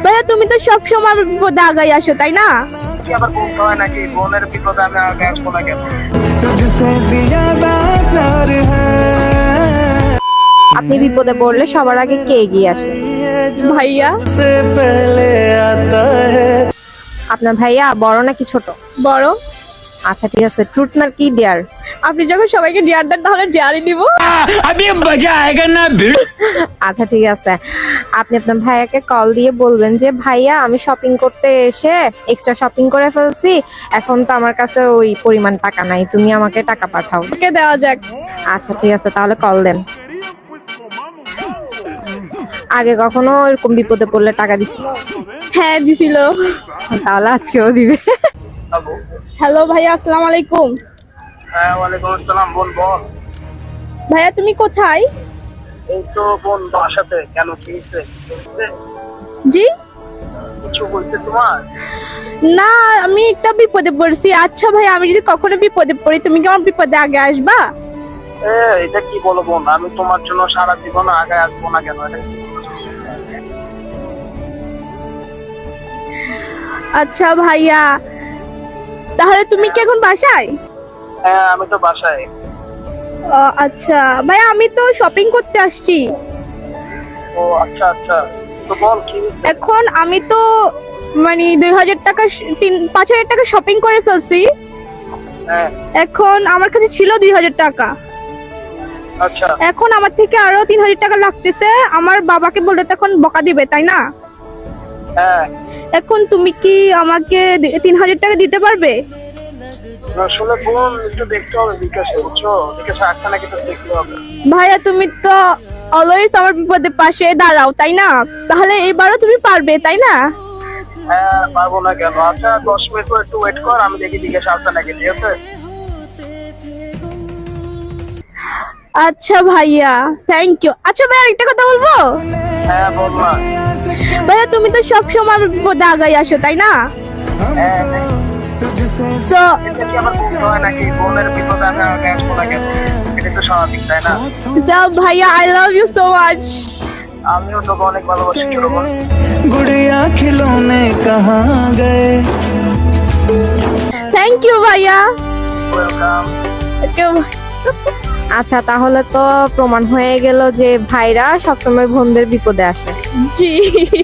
ভাইয়া তুমি তো সব সময় বিপদে আগাই আসো তাই না? কি আবার বলতে হয় নাকি? বোনের বিপদে আমি আগে আসবো না কেন? আপনি বিপদে পড়লে সবার আগে কে এগিয়ে আসে? ভাইয়া। আপনার ভাইয়া বড় নাকি ছোট? বড়। আচ্ছা ঠিক আছে, ট্রুথ না কি ডেয়ার? আপনি যখন সবাইকে ডিয়ার দেন তাহলে ডিয়ারই নিব। আচ্ছা ঠিক আছে, আপনি আপনার ভাইয়াকে কল দিয়ে বলবেন যে ভাইয়া আমি শপিং করতে এসে এক্সট্রা শপিং করে ফেলছি, এখন তো আমার কাছে ওই পরিমাণ টাকা নাই, তুমি আমাকে টাকা পাঠাও। ওকে দেওয়া যাক। আচ্ছা ঠিক আছে, তাহলে কল দেন। আগে কখনো এরকম বিপদে পড়লে টাকা দিছিল? হ্যাঁ দিছিল। তাহলে আজকেও দিবে। হ্যালো। হ্যালো ভাইয়া, আসসালামু আলাইকুম। হ্যাঁ, ওয়ালাইকুম আসসালাম। বল বল। ভাইয়া তুমি কোথায়? এই তো বোন বাসাতে। কেন, কি হয়েছে? জি কিছু বলছে তোমার? না, আমি একটা বিপদে পড়ছি। আচ্ছা ভাই, আমি যদি কখনো বিপদে পড়ি তুমি কি আমার বিপদে আগে আসবা? এটা কি বলো বোন? আমি তোমার জন্য সারা জীবন আগে আসবো না কেন? এটা কি বলছো? আচ্ছা ভাইয়া, তাহলে তুমি কি এখন বাসায়? হ্যাঁ, আমি তো বাসায়। আচ্ছা ভাইয়া, আমি তো শপিং করতে আসছি। ও আচ্ছা আচ্ছা, তো বল কি হয়েছে? এখন আমি তো মানে 2000 টাকা 5000 টাকা শপিং করে ফেলছি। হ্যাঁ। এখন আমার কাছে ছিল 2000 টাকা। আচ্ছা। এখন আমার থেকে আরো 3000 টাকা লাগতেছে। আমার বাবাকে বললে তো এখন বকা দিবে তাই না? হ্যাঁ, এখন তুমি কি আমাকে 3000 টাকা দিতে পারবে? আসলে বোন একটু দেখতে হবে বিকাশে, বুঝছো? বিকাশে আসছে নাকি তো দেখতে হবে। ভাইয়া তুমি তো অলওয়েজ আমার বিপদে পাশে দাঁড়াও তাই না? তাহলে এবারও তুমি পারবে তাই না? হ্যাঁ, পারবো না কেন? আচ্ছা 10 মিনিট পর একটু ওয়েট কর, আমি দেখি বিকাশে আসছে নাকি, ঠিক আছে? আচ্ছা ভাইয়া, থ্যাংক ইউ। আচ্ছা ভাইয়া, একটা কথা বলবো? হ্যাঁ বল না। ভাইয়া তুমি তো সব সময় আমার বিপদে আগাই আসো তাই না? হ্যাঁ, সো এটা কি আবার বলতে হয় নাকি? বোনের বিপদে আমি আগে আসবো না কেন? এটা তো স্বাভাবিক, তাই না? ভাইয়া, I love you so much. আমিও তোকে অনেক ভালোবাসি, ছোট বোন। गुड़िया खिलौने कहाँ गए? থ্যাংক ইউ ভাইয়া। ওয়েলকাম। আচ্ছা তাহলে তো প্রমাণ হয়ে গেল যে ভাইরা সবসময় বোনদের বিপদে আসে। জি।